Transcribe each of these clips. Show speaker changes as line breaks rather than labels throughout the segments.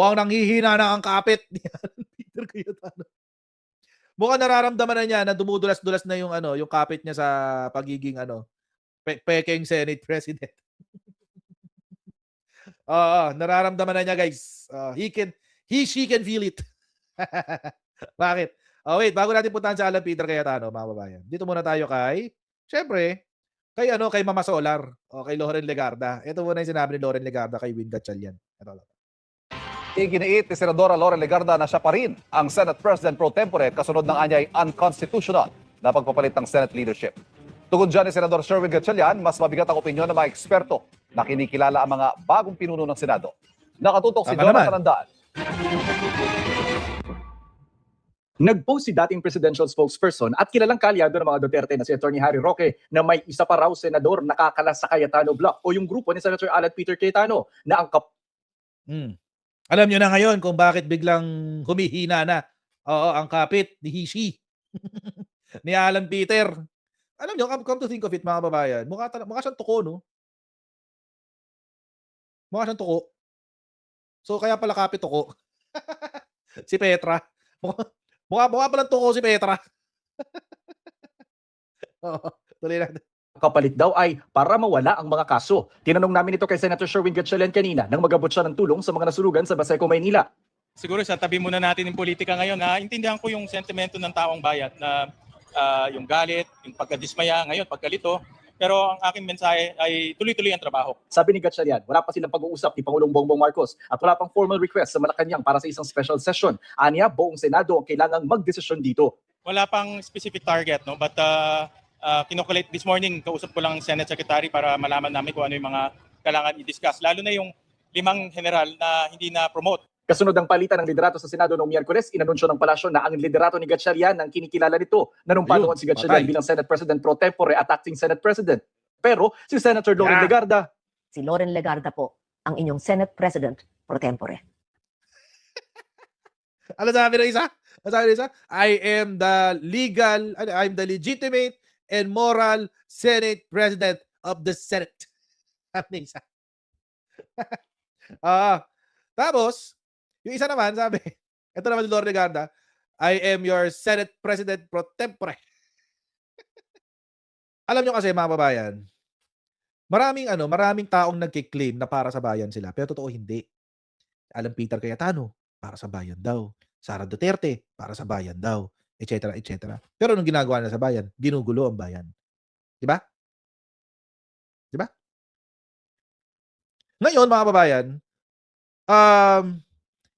Mukhang nanghihina na ang kapit. Peter Cayetano. Mukhang nararamdaman na niya na dumudulas-dulas na yung yung kapit niya sa pagiging peking Senate President. Oo, nararamdaman na niya, guys. She can feel it. Bakit? Oh, wait, bago natin puntahan sa Alan Peter Cayetano, mga babayan. Dito muna tayo syempre, kay Mama Solar, o kay Loren Legarda. Ito muna yung sinabi ni Loren Legarda kay Win Gatchalian. Ito lang.
Iginiit ni Senadora Loren Legarda na siya pa rin ang Senate President pro tempore kasunod ng anyay unconstitutional na pagpapalit ng Senate leadership. Tungkol dyan ni Senador Sherwin Gatchalian, mas mabigat ang opinyon ng mga eksperto na kinikilala ang mga bagong pinuno ng Senado. Nakatutok si Jonathan Andal.
Nag-post si dating presidential spokesperson at kilalang kalyado ng mga Duterte na si Atty. Harry Roque na may isa pa raw senador nakakalas sa Cayetano Block o yung grupo ni Senator Alan Peter Cayetano na ang
Alam nyo na ngayon kung bakit biglang humihina na ang kapit ni Hishi ni Alan Peter. Alam nyo, come to think of it, mga babayan, mukha siyang tuko, no? Mukha siyang tuko. So, kaya pala kapit tuko. Si Petra. Mukha palang tuko si Petra. Tuloy natin.
Kapalit daw ay para mawala ang mga kaso. Tinanong namin ito kay Senator Sherwin Gatchalian kanina nang magabot siya ng tulong sa mga nasunugan sa Baseco, Maynila.
Siguro sa tabi muna natin yung politika ngayon, intindihan ko yung sentimento ng taong bayan na yung galit, yung pagkadismaya, ngayon pagkalito. Pero ang aking mensahe ay tuloy-tuloy ang trabaho.
Sabi ni Gatchalian, wala pa silang pag-uusap ni Pangulong Bongbong Marcos at wala pang formal request sa Malacanang para sa isang special session. Aniya, buong Senado ang kailangang magdesisyon dito.
Wala pang specific target, no? But kinokulate this morning, kausap ko lang Senate Secretary para malaman namin kung ano yung mga kailangan i-discuss. Lalo na yung 5 general na hindi na-promote.
Kasunod ng palitan ng liderato sa Senado noong Miyerkules, inanunsyo ng palasyo na ang liderato ni Gatchalian ang kinikilala nito na nung panahon si Gatchalian bilang Senate President pro tempore at acting Senate President. Pero si Senator Loren Legarda.
Si Loren Legarda po ang inyong Senate President pro tempore.
Ano sabi ng isa? I'm the legitimate and moral Senate President of the Senate. Sabi ng isa. Tapos, yung isa naman, sabi, ito naman si Loren Legarda, I am your Senate President pro tempore. Alam nyo kasi, mga babayan, maraming taong nagkiklaim na para sa bayan sila, pero totoo hindi. Alan Peter Cayetano, para sa bayan daw. Sara Duterte, para sa bayan daw. Etc. etc. Pero nung ginagawa na sa bayan, ginugulo ang bayan. Diba? Diba? Ngayon, mga babayan,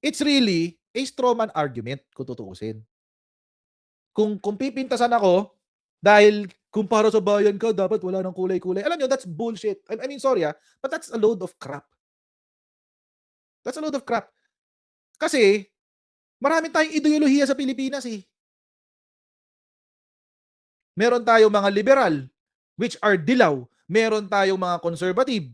it's really a strawman argument kung tutuusin. Kung pipintasan ako dahil kung para sa bayan ka, dapat wala ng kulay-kulay. Alam nyo, that's bullshit. I mean, sorry but that's a load of crap. That's a load of crap. Kasi, marami tayong ideolohiya sa Pilipinas Meron tayong mga liberal, which are dilaw. Meron tayong mga conservative,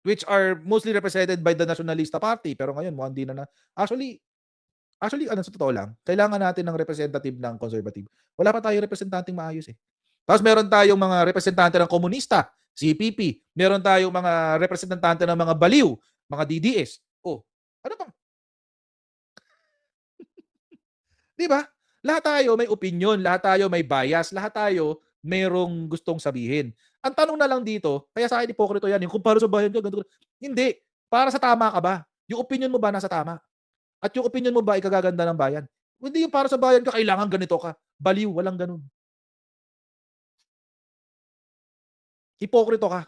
which are mostly represented by the Nationalista Party. Pero ngayon, mukhang di na. Actually, sa totoo lang, kailangan natin ng representative ng conservative. Wala pa tayong representanteng maayos Tapos meron tayong mga representante ng komunista, CPP. Meron tayong mga representante ng mga baliw, mga DDS. Ano bang? Di ba? Lahat tayo may opinion, lahat tayo may bias, lahat tayo mayroong gustong sabihin. Ang tanong na lang dito, kaya sa akin hipokrito yan, kung para sa bayan ka, ganito. Hindi. Para sa tama ka ba? Yung opinion mo ba nasa tama? At yung opinion mo ba ikagaganda ng bayan? Hindi yung para sa bayan ka, kailangan ganito ka. Baliw, walang ganun. Hipokrito ka.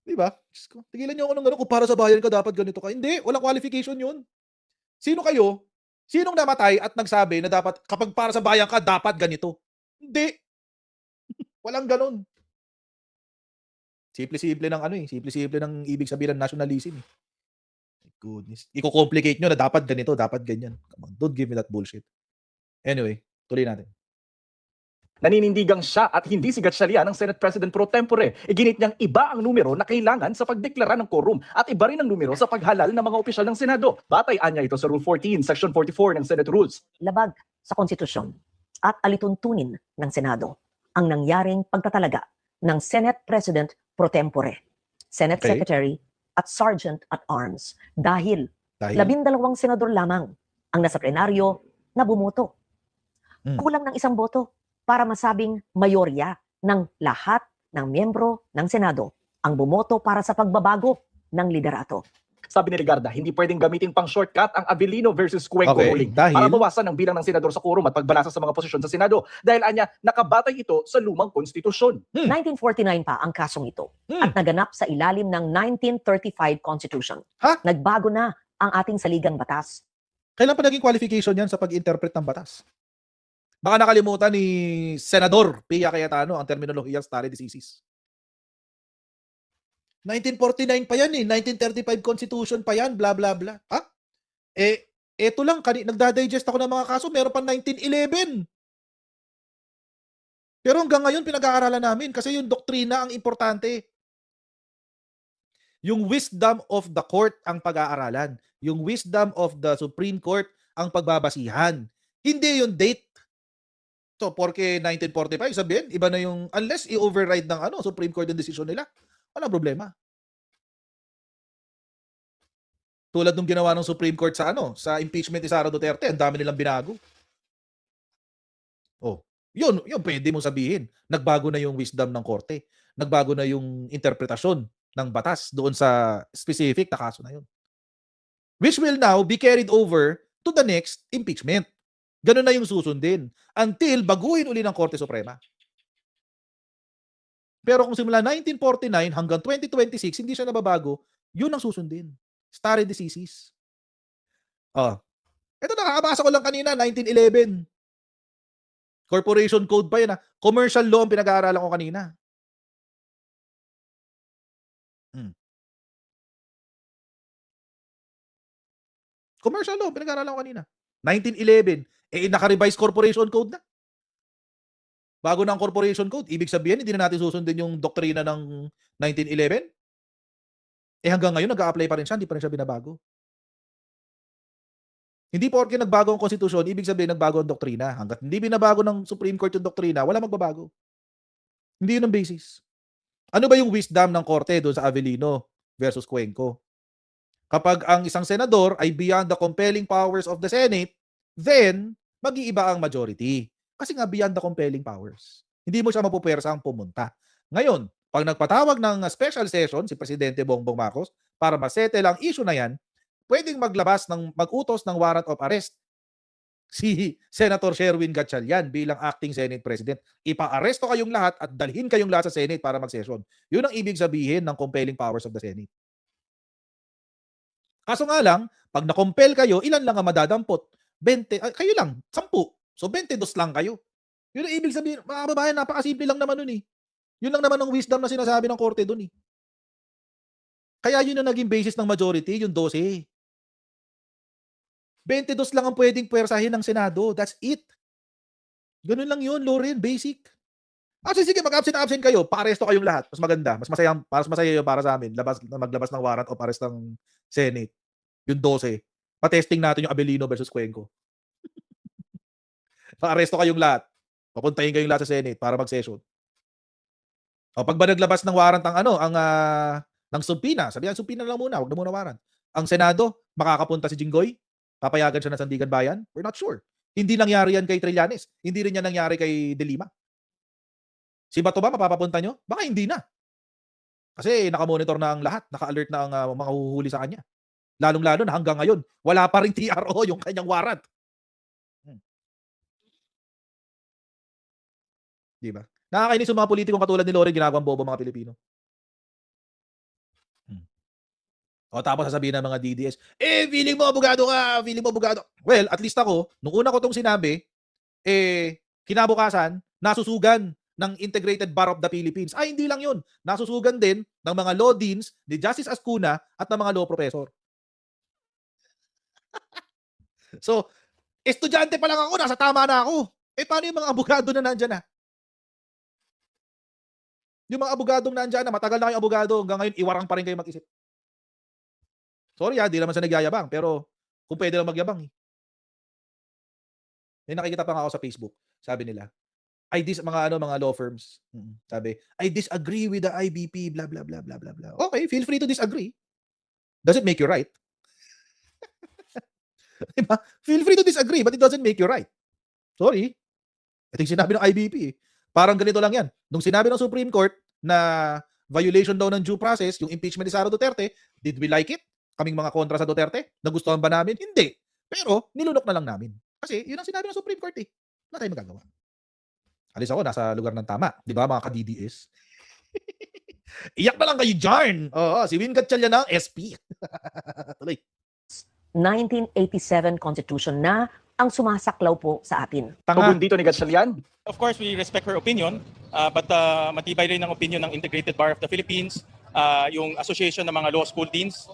Di ba? Tigilan niyo ako ng ganun, kung para sa bayan ka, dapat ganito ka. Hindi, walang qualification yun. Sino kayo? Sinong namatay at nagsabi na dapat kapag para sa bayan ka, dapat ganito? Hindi. Walang ganun. Simple-simple ng simple-simple ng ibig sabihin ng nationalism. My goodness. Iko-complicate nyo na dapat ganito, dapat ganyan. Come on, don't give me that bullshit. Anyway, tuloy natin.
Naninindigang siya at hindi si Gatchalian ang Senate President pro tempore. Iginit niyang iba ang numero na kailangan sa pagdeklara ng quorum at iba rin ang numero sa paghalal ng mga opisyal ng Senado. Batay anya ito sa Rule 14, Section 44 ng Senate Rules.
Labag sa konstitusyon at alituntunin ng Senado ang nangyaring pagtatalaga ng Senate President pro tempore, Senate Secretary at Sergeant at Arms dahil
Dahil
12 senador lamang ang nasa plenaryo na bumoto.
Hmm.
Kulang ng isang boto para masabing mayorya ng lahat ng miyembro ng Senado ang bumoto para sa pagbabago ng liderato.
Sabi ni Legarda, hindi pwedeng gamitin pang shortcut ang Avellino versus Cuenco
Okay,
ruling
dahil?
para bawasan ang bilang ng senador sa quorum at pagbalasa sa mga posisyon sa Senado dahil anya nakabatay ito sa lumang konstitusyon.
1949 pa ang kasong ito at naganap sa ilalim ng 1935 Constitution.
Ha?
Nagbago na ang ating saligang batas.
Kailan pa naging qualification yan sa pag-interpret ng batas? Baka nakalimutan ni Senador Pia Cayetano ang terminolohiyang stare decisis. 1949 pa yan eh. 1935 Constitution pa yan. Blah, blah, blah. Ha? Eto lang. Nagdadigest ako ng mga kaso. Meron pa 1911. Pero hanggang ngayon, pinag-aaralan namin kasi yung doktrina ang importante. Yung wisdom of the court ang pag-aaralan. Yung wisdom of the Supreme Court ang pagbabasihan. Hindi yung date. So, porque 1945, sabihin, iba na yung, unless i-override ng Supreme Court yung decision nila, walang problema. Tulad nung ginawa ng Supreme Court sa impeachment ni Sara Duterte, ang dami nilang binago. Oh, yun pwede mo sabihin. Nagbago na yung wisdom ng korte. Nagbago na yung interpretasyon ng batas doon sa specific na kaso na yun. Which will now be carried over to the next impeachment. Ganun na yung susundin until baguhin uli ng Korte Suprema. Pero kung simula 1949 hanggang 2026, hindi siya nababago, yun ang susundin. Stare decisis. Ito nakakabasa ko lang kanina, 1911. Corporation Code pa yan. Commercial law ang pinag-aaralan ko kanina. Commercial law, pinag-aaralan ko kanina. 1911. Naka-revise Corporation Code na. Bago na ang Corporation Code, ibig sabihin, hindi na natin susundin yung doktrina ng 1911? Hanggang ngayon, nag-a-apply pa rin siya, hindi pa rin siya binabago. Hindi porke nagbago ang konstitusyon, ibig sabihin nagbago ang doktrina. Hanggat hindi binabago ng Supreme Court yung doktrina, wala magbabago. Hindi yun ang basis. Ano ba yung wisdom ng korte doon sa Avellino versus Cuenco? Kapag ang isang senador ay beyond the compelling powers of the Senate, then mag-iiba ang majority. Kasi nga beyond the compelling powers. Hindi mo siya mapupuwersang pumunta. Ngayon, pag nagpatawag ng special session si Presidente Bongbong Marcos para masettle ang issue na yan, pwedeng mag-utos ng warrant of arrest si Senator Sherwin Gatchalian bilang acting Senate President. Ipa-aresto kayong lahat at dalhin kayong lahat sa Senate para mag-session. Yun ang ibig sabihin ng compelling powers of the Senate. Kaso nga lang, pag na-compel kayo, ilan lang ang madadampot? 20, kayo lang, 10. So 22 lang kayo. Yun ang ibig sabihin, mga babayan, napakasimple lang naman nun eh. Yun lang naman ang wisdom na sinasabi ng korte dun eh. Kaya yun ang naging basis ng majority, yung 12. 22 lang ang pwedeng puwersahin ng Senado. That's it. Ganun lang yun, Loren, basic. Sige, mag-absent kayo, pa-aresto kayong lahat. Mas maganda, mas masaya yun para sa amin. Maglabas ng warrant of arrest ng Senate. Yung 12. Pa-testing natin yung Avellino versus Cuenco. Pa-aresto kayong lahat. Papuntahin kayong lahat sa Senate para mag-session. Pag ba naglabas ng warrant ng subpoena, sabihan subpoena lang muna, wag na muna warrant. Ang Senado, makakapunta si Jinggoy? Papayagan siya ng Sandigan Bayan? We're not sure. Hindi nangyari yan kay Trillanes. Hindi rin yan nangyari kay De Lima. Si Bato ba mapapapunta nyo? Baka hindi na. Kasi nakamonitor na ang lahat. Naka-alert na ang mga huhuli sa kanya. Lalong-lalo na hanggang ngayon, wala pa rin TRO yung kanyang warrant. Diba? Nakakainis yung mga politikong katulad ni Lore, ginagawang bobo mga Pilipino. Tapos sasabihin ng mga DDS, feeling mo abogado ka, feeling mo abogado. Well, at least ako, nung una ko tong sinabi, kinabukasan, nasusugan ng Integrated Bar of the Philippines. Hindi lang yun. Nasusugan din ng mga law deans ni Justice Ascuna at ng mga law professor. So, estudyante pa lang ako, nasa tama na ako. Paano yung mga abogado na nandyan na? Yung mga abogadong nandyan na, matagal na kayong abogado, hanggang ngayon, iwarang pa rin kayo mag-isip. Sorry di naman sa nagyayabang, pero kung pwede lang magyabang. May nakikita pa nga ako sa Facebook, sabi nila, mga law firms, sabi, I disagree with the IBP, blah, blah, blah, blah, blah, blah. Okay, feel free to disagree. Does it make you right? Diba? Feel free to disagree, but it doesn't make you right. Sorry. Ito yung sinabi ng IBP. Parang ganito lang yan. Nung sinabi ng Supreme Court na violation daw ng due process, yung impeachment ni Sara Duterte, did we like it? Kaming mga kontra sa Duterte? Nagustuhan ba namin? Hindi. Pero nilunok na lang namin. Kasi yun ang sinabi ng Supreme Court eh. Wala tayong magagawa. Alis ako, nasa lugar ng tama. Di ba mga ka-DDS? Iyak na lang kayo dyan. Oo, si Win Gatchalian ng SP. Tuloy.
1987 Constitution na ang sumasaklaw po sa atin.
Tanga.
Tugon dito ni Gatchalian,
Of course, we respect her opinion, but matibay rin ang opinion ng Integrated Bar of the Philippines, yung Association ng mga Law School Deans,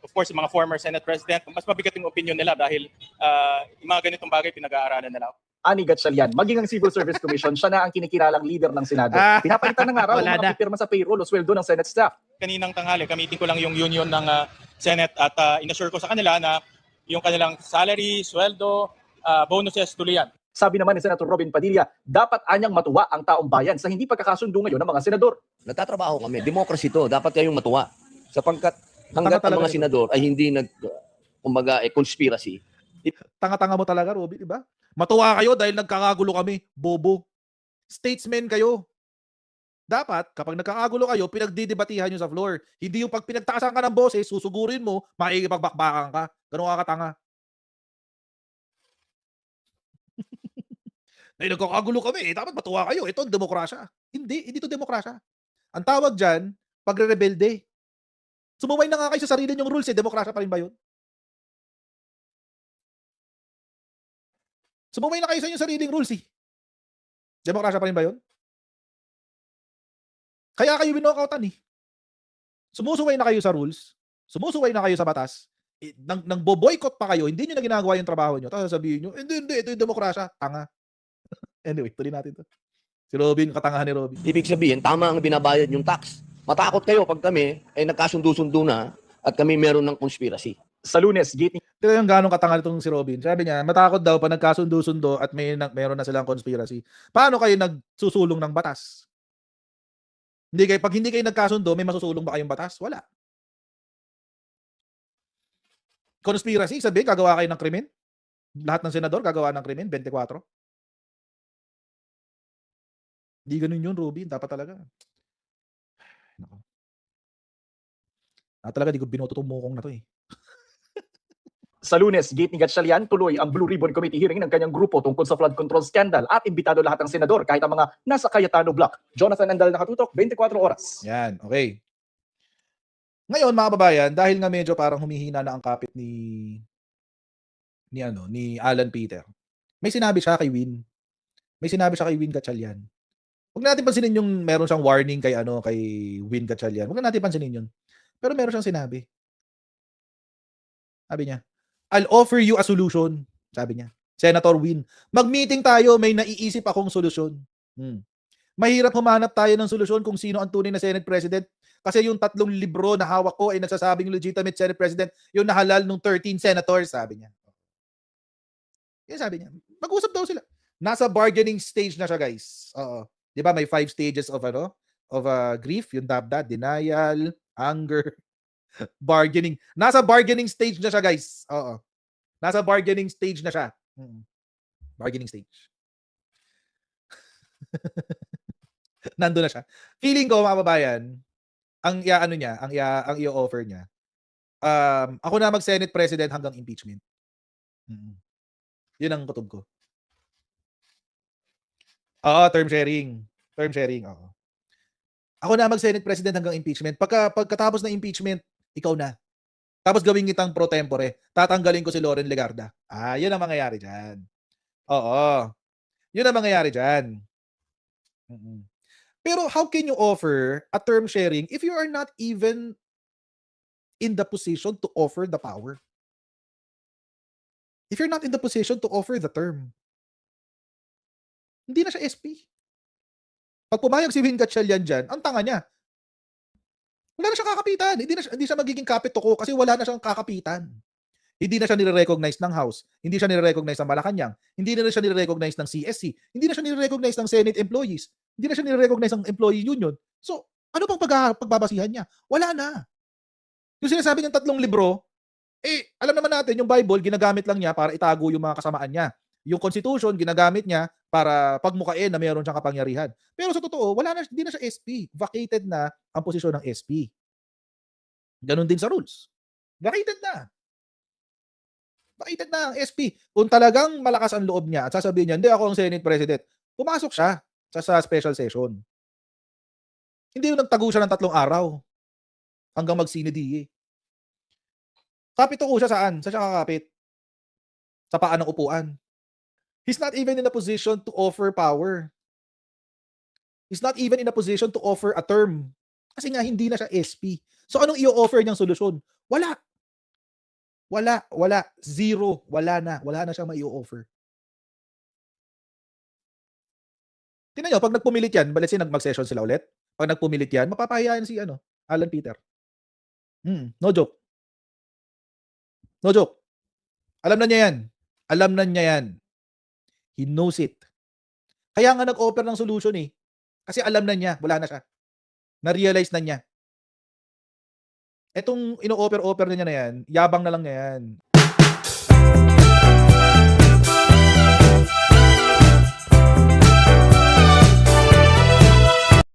of course, yung mga former Senate President. Mas mabigat yung opinion nila dahil yung mga ganitong bagay pinag-aaralan nila.
ani Gatchalian, maging ang Civil Service Commission, siya na ang kinikilalang leader ng Senado. Pinapalitan na nga raw
Wala
yung
na.
mga pipirma sa payroll o sweldo ng Senate staff.
Kaninang tanghali, kamitin ko lang yung union ng Senate at inassure ko sa kanila na yung kanilang salary, sweldo, bonuses, tuloy yan.
Sabi naman ni Senator Robin Padilla, dapat anyang matuwa ang taong bayan sa hindi pagkakasundo ngayon ng mga senador.
Nagtatrabaho kami. Democracy to. Dapat kayong matuwa. Sapagkat hanggat
Tama talaga
ang mga
yun.
senador ay hindi conspiracy,
Tanga-tanga mo talaga, Robby, di ba? Matuwa kayo dahil nagkakagulo kami. Bobo. Statesmen kayo. Dapat, kapag nagkakagulo kayo, pinagdidebatihan nyo sa floor. Hindi yung pag pinagtaasan ka ng boses, susugurin mo, makikipagbakbakan ka. Ganun ka katanga. Dahil nagkakagulo kami, dapat matuwa kayo. Ito ang demokrasya. Hindi to demokrasya. Ang tawag dyan, pagre-rebelde. Sumumay na nga kayo sa sarili nyong rules, demokrasya pa rin ba yun? Sumumay na kayo sa inyong sariling rules, Demokrasya pa rin ba yun? Kaya kayo winokautan, Sumusuway na kayo sa rules, sumusuway na kayo sa batas, nang boboycott pa kayo, hindi nyo na ginagawa yung trabaho nyo, tapos sabihin nyo, hindi, ito yung demokrasya, tanga. Anyway, tuloy natin to. Si Robin, katangahan ni Robin.
ibig sabihin, tama ang binabayad yung tax. Matakot kayo pag kami ay nagkasundo-sundo na at kami meron ng conspiracy.
Sa Lunes, gate ni
Tignan yung gano'ng katanga itong si Robin. Sabi niya, matakot daw pa nagkasundo-sundo at meron na silang conspiracy. Paano kayo nagsusulong ng batas? Pag hindi kayo nagkasundo, may masusulong ba kayong batas? Wala. Conspiracy, sabi, gagawa kayo ng krimen? Lahat ng senador gagawa ng krimen, 24? Hindi ganun yun, Robin. Dapat talaga. Nako. Talaga, di ko binoto itong mukong na to
Sa Lunes, gate ni Gatchalian, tuloy ang Blue Ribbon Committee hearing ng kanyang grupo tungkol sa flood control scandal at imbitado lahat ng senador kahit ang mga nasa Cayetano Block. Jonathan Andal nakatutok, 24 oras.
Yan, okay. Ngayon, mga kababayan, dahil nga medyo parang humihina na ang kapit ni Alan Peter. May sinabi siya kay Win. May sinabi siya kay Win Gatchalian. Huwag natin pansinin yung meron siyang warning kay Win Gatchalian. Huwag natin pansinin yun. Pero meron siyang sinabi. Sabi niya, I'll offer you a solution. Sabi niya. Senator Win, mag-meeting tayo, may naiisip akong solusyon. Mahirap humanap tayo ng solusyon kung sino ang tunay na Senate President kasi yung 3 libro na hawak ko ay nagsasabing legitimate Senate President, yung nahalal ng 13 senators, sabi niya. Yan sabi niya. Mag-usap daw sila. Nasa bargaining stage na siya, guys. Oo. 'Di ba may 5 stages of grief, yung dabda, denial, anger, bargaining. Nasa bargaining stage na siya, guys. Oo. Nasa bargaining stage na siya. Bargaining stage. Nandun na siya. Feeling ko, mga babayan, ang i-offer niya, ako na mag-Senate President hanggang impeachment. Yun ang kutob ko. Oo, term sharing. Term sharing, oo. Ako na mag-Senate President hanggang impeachment. Pagkatapos ng impeachment, ikaw na. Tapos gawin kitang pro tempore. Tatanggalin ko si Loren Legarda. Yun ang mangyayari dyan. Oo. Yun ang mangyayari dyan. Pero how can you offer a term sharing if you are not even in the position to offer the power? If you're not in the position to offer the term. Hindi na siya SP. Pag pumayag si Win Gatchalian dyan, ang tanga niya. Wala na siyang kakapitan. Hindi siya magiging kapituko kasi wala na siyang kakapitan. Hindi na siya nire-recognize ng House. Hindi siya nire-recognize ng Malacanang. Hindi na siya nire-recognize ng CSC. Hindi na siya nire-recognize ng Senate employees. Hindi na siya nire-recognize ng employee union. So, ano pang pagbabasihan niya? Wala na. Yung sinasabi ng 3 libro, Alam naman natin, yung Bible, ginagamit lang niya para itago yung mga kasamaan niya. Yung Constitution, ginagamit niya para pagmukain na mayroon siyang kapangyarihan. Pero sa totoo, hindi na siya SP. Vacated na ang posisyon ng SP. Ganon din sa rules. Vacated na. Vacated na ang SP. Kung talagang malakas ang loob niya at sasabihin niya, hindi ako ang Senate President, pumasok siya sa special session. Hindi yung nagtago siya ng 3 araw hanggang mag-CNDA. Kapit ko siya saan? Saan siya kakapit? Sa paa ng upuan. He's not even in a position to offer power. He's not even in a position to offer a term. Kasi nga hindi na siya SP. So anong i-offer niyang solusyon? Wala. Zero. Wala na siyang mai-offer. Tingnan niyo, pag nagpumilit yan, let's say mag-session sila ulit. Pag nagpumilit yan, mapapahiyain si Alan Peter. No joke. No joke. Alam na niya yan. He knows it. Kaya nga nag-offer ng solution eh. Kasi alam na niya, wala na siya. Na-realize na niya. Etong ino-offer niya na yan, yabang na lang niya yan.